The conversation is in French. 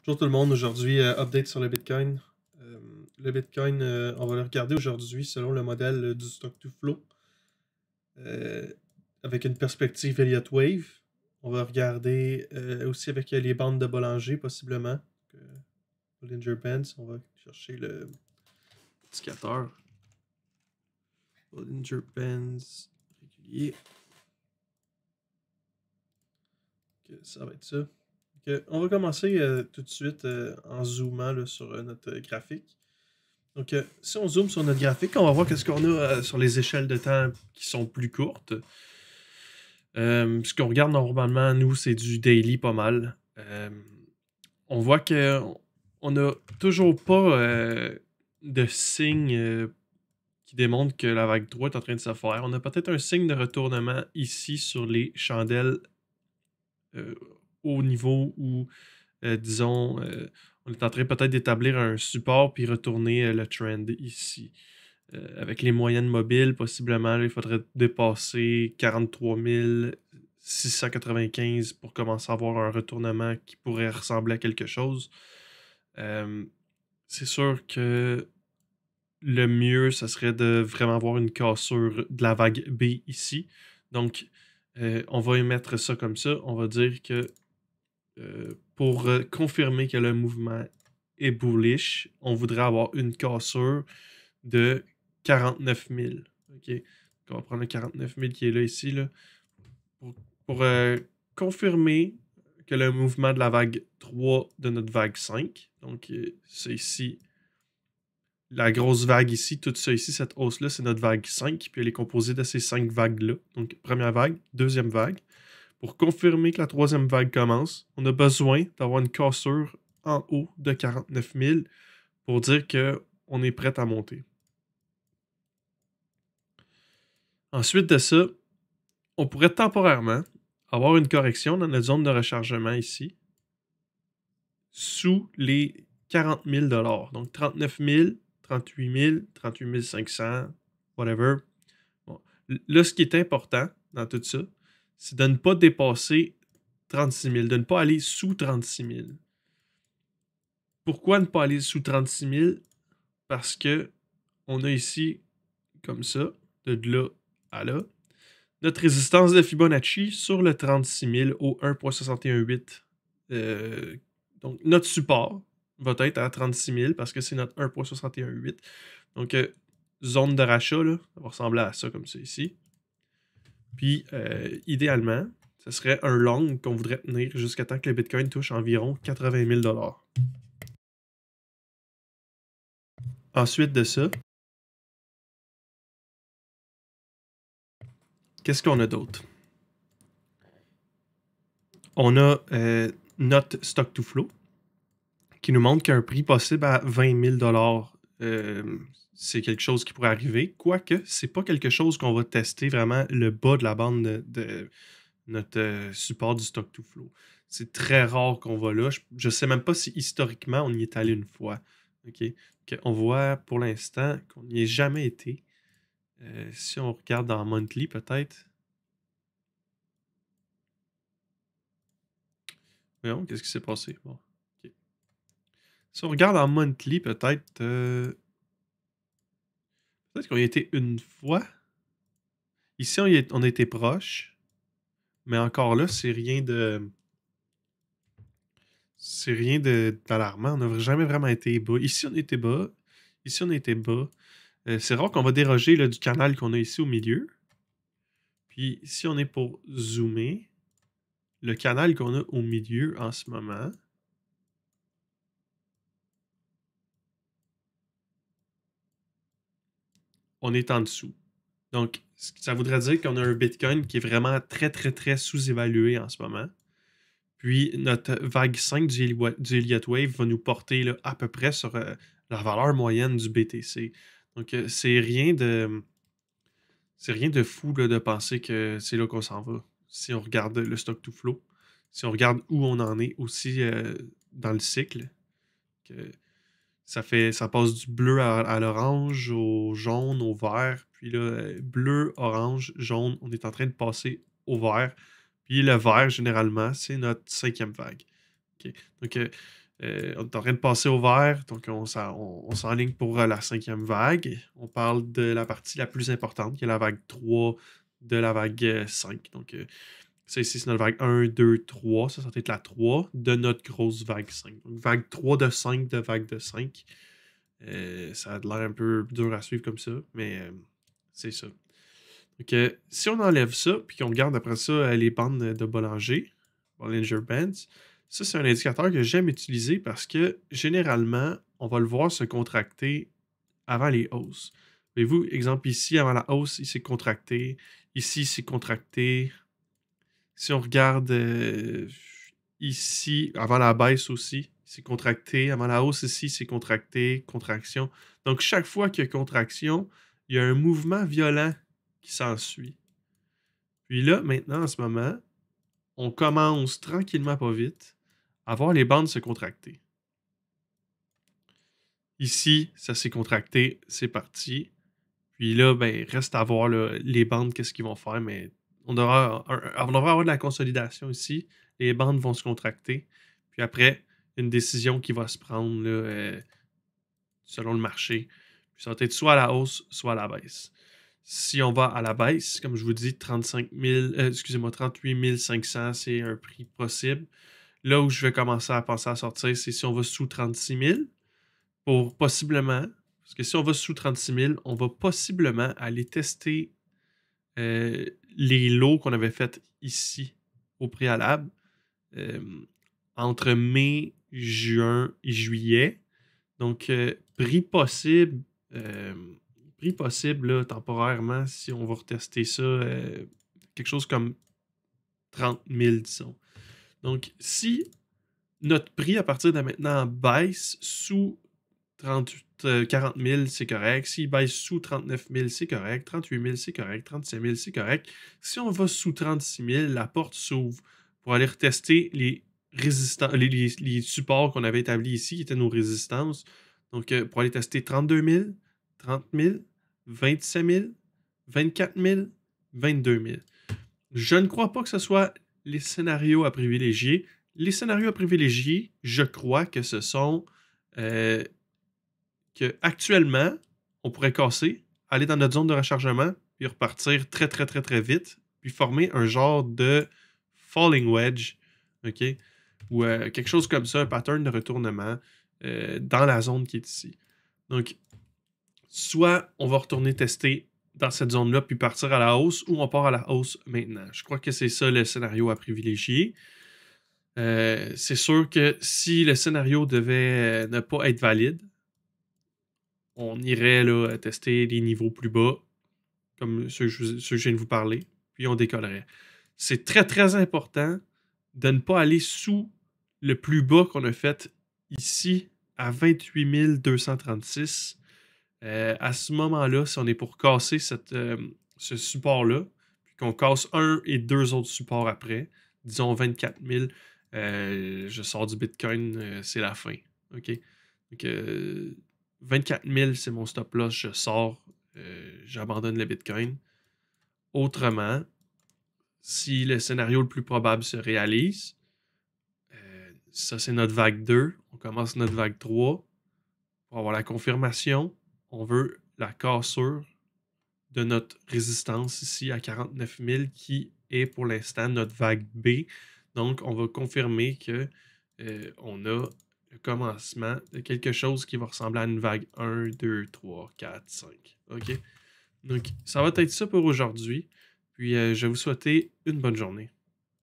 Bonjour tout le monde, aujourd'hui update sur le Bitcoin. Le Bitcoin, on va le regarder aujourd'hui selon le modèle du Stock to Flow, euh, avec une perspective Elliott Wave. On va regarder aussi avec les bandes de Bollinger possiblement. Bollinger Bands, on va chercher le indicateur. Bollinger Bands régulier. Ok, ça va être ça. Ok, on va commencer tout de suite en zoomant là, sur notre graphique. Donc, si on zoome sur notre graphique, on va voir qu'est-ce qu'on a sur les échelles de temps qui sont plus courtes. Ce qu'on regarde normalement, nous, c'est du daily pas mal. On voit qu'on n'a toujours pas de signe qui démontre que la vague 3 est en train de se faire. On a peut-être un signe de retournement ici sur les chandelles au niveau où, disons, on est en train peut-être d'établir un support puis retourner le trend ici. Avec les moyennes mobiles, possiblement, là, il faudrait dépasser 43 695 pour commencer à avoir un retournement qui pourrait ressembler à quelque chose. C'est sûr que le mieux, ce serait de vraiment avoir une cassure de la vague B ici. Donc, on va émettre ça comme ça. On va dire que pour confirmer que le mouvement est bullish, on voudrait avoir une cassure de 49 000. OK? Donc, on va prendre le 49 000 qui est là, ici, là, pour confirmer que le mouvement de la vague 3 de notre vague 5, donc c'est ici, la grosse vague ici, tout ça ici, cette hausse-là, c'est notre vague 5, puis elle est composée de ces 5 vagues-là. Donc, première vague, deuxième vague. Pour confirmer que la troisième vague commence, on a besoin d'avoir une cassure en haut de 49 000 pour dire qu'on est prêt à monter. Ensuite de ça, on pourrait temporairement avoir une correction dans notre zone de rechargement ici, sous les 40 000 $. Donc 39 000, 38 000, 38 500, whatever. Bon. Là, ce qui est important dans tout ça, c'est de ne pas dépasser 36 000, de ne pas aller sous 36 000. Pourquoi ne pas aller sous 36 000? Parce que on a ici, comme ça, de là à là, notre résistance de Fibonacci sur le 36 000 au 1,618. Donc, notre support va être à 36 000 parce que c'est notre 1,618. Donc, zone de rachat, là, ça va ressembler à ça comme ça ici. Puis, idéalement, ce serait un long qu'on voudrait tenir jusqu'à temps que le Bitcoin touche environ 80 000 $. Ensuite de ça, qu'est-ce qu'on a d'autre? On a notre stock to flow qui nous montre qu'un prix possible à 20 000 $, c'est quelque chose qui pourrait arriver. Quoique, c'est pas quelque chose qu'on va tester vraiment le bas de la bande de notre support du stock to flow. C'est très rare qu'on va là. Je sais même pas si historiquement on y est allé une fois. OK? On voit pour l'instant qu'on n'y ait jamais été. Si on regarde dans monthly, peut-être. Voyons, qu'est-ce qui s'est passé? Bon. OK. Si on regarde en monthly, peut-être. Peut-être qu'on y a été une fois. Ici, on a été proche. Mais encore là, c'est rien de. C'est rien d'alarmant. On n'a jamais vraiment été bas. Ici, on était bas. Ici, on était bas. C'est rare qu'on va déroger là, du canal qu'on a ici au milieu. Puis, si on est pour zoomer, le canal qu'on a au milieu en ce moment, on est en dessous. Donc, ça voudrait dire qu'on a un Bitcoin qui est vraiment très, très, très sous-évalué en ce moment. Puis, notre vague 5 du Elliott Wave va nous porter là, à peu près sur la valeur moyenne du BTC. Donc, c'est rien de fou là, de penser que c'est là qu'on s'en va. Si on regarde le stock to flow, si on regarde où on en est aussi dans le cycle, que ça passe du bleu à l'orange, au jaune, au vert, puis là, bleu, orange, jaune, on est en train de passer au vert. Puis le vert, généralement, c'est notre 5e vague. OK. Donc, on est en train de passer au vert, donc on s'enligne pour la 5e vague. On parle de la partie la plus importante, qui est la vague 3 de la vague 5. Donc, ça ici, c'est notre vague 1, 2, 3. Ça va être la 3 de notre grosse vague 5. Donc, vague 3 de 5 de vague de 5. Ça a l'air un peu dur à suivre comme ça, mais c'est ça. Donc, si on enlève ça, puis qu'on regarde après ça les bandes de Bollinger Bands, ça, c'est un indicateur que j'aime utiliser parce que généralement, on va le voir se contracter avant les hausses. Voyez-vous, exemple ici, avant la hausse, il s'est contracté. Ici, il s'est contracté. Si on regarde ici, avant la baisse aussi, il s'est contracté. Avant la hausse ici, il s'est contracté. Contraction. Donc, chaque fois qu'il y a contraction, il y a un mouvement violent qui s'ensuit. Puis là, maintenant, en ce moment, on commence tranquillement, pas vite, à voir les bandes se contracter. Ici, ça s'est contracté, c'est parti. Puis là, ben, reste à voir là, les bandes, qu'est-ce qu'ils vont faire, mais on devra avoir de la consolidation ici. Les bandes vont se contracter. Puis après, une décision qui va se prendre là, selon le marché. Puis ça va être soit à la hausse, soit à la baisse. Si on va à la baisse, comme je vous dis, 38 500, c'est un prix possible. Là où je vais commencer à penser à sortir, c'est si on va sous 36 000 pour possiblement, parce que si on va sous 36 000, on va possiblement aller tester les lots qu'on avait fait ici au préalable entre mai, juin et juillet. Donc, prix possible là, temporairement, si on va retester ça, quelque chose comme 30 000, disons. Donc, si notre prix à partir de maintenant baisse sous 40 000, c'est correct. S'il baisse sous 39 000, c'est correct. 38 000, c'est correct. 35 000, c'est correct. Si on va sous 36 000, la porte s'ouvre pour aller retester les supports qu'on avait établis ici, qui étaient nos résistances. Donc, pour aller tester 32 000, 30 000, 27 000, 24 000, 22 000. Je ne crois pas que ce soit les scénarios à privilégier. Les scénarios à privilégier, je crois que ce sont que actuellement, on pourrait casser, aller dans notre zone de rechargement, puis repartir très, très, très, très vite, puis former un genre de falling wedge, OK? Ou quelque chose comme ça, un pattern de retournement dans la zone qui est ici. Donc, soit on va retourner tester dans cette zone-là, puis partir à la hausse, ou on part à la hausse maintenant. Je crois que c'est ça le scénario à privilégier. C'est sûr que si le scénario devait ne pas être valide, on irait là, tester des niveaux plus bas, comme ceux que je viens de vous parler, puis on décollerait. C'est très, très important de ne pas aller sous le plus bas qu'on a fait ici, à 28 236. À ce moment-là, si on est pour casser ce support-là, puis qu'on casse un et deux autres supports après, disons 24 000, je sors du Bitcoin, c'est la fin. OK? Donc, 24 000, c'est mon stop-loss, je sors, j'abandonne le Bitcoin. Autrement, si le scénario le plus probable se réalise, ça c'est notre vague 2, on commence notre vague 3. Pour avoir la confirmation, on veut la cassure de notre résistance ici à 49 000 qui est pour l'instant notre vague B. Donc, on va confirmer que on a le commencement de quelque chose qui va ressembler à une vague 1, 2, 3, 4, 5. OK? Donc, ça va être ça pour aujourd'hui. Puis, je vais vous souhaiter une bonne journée.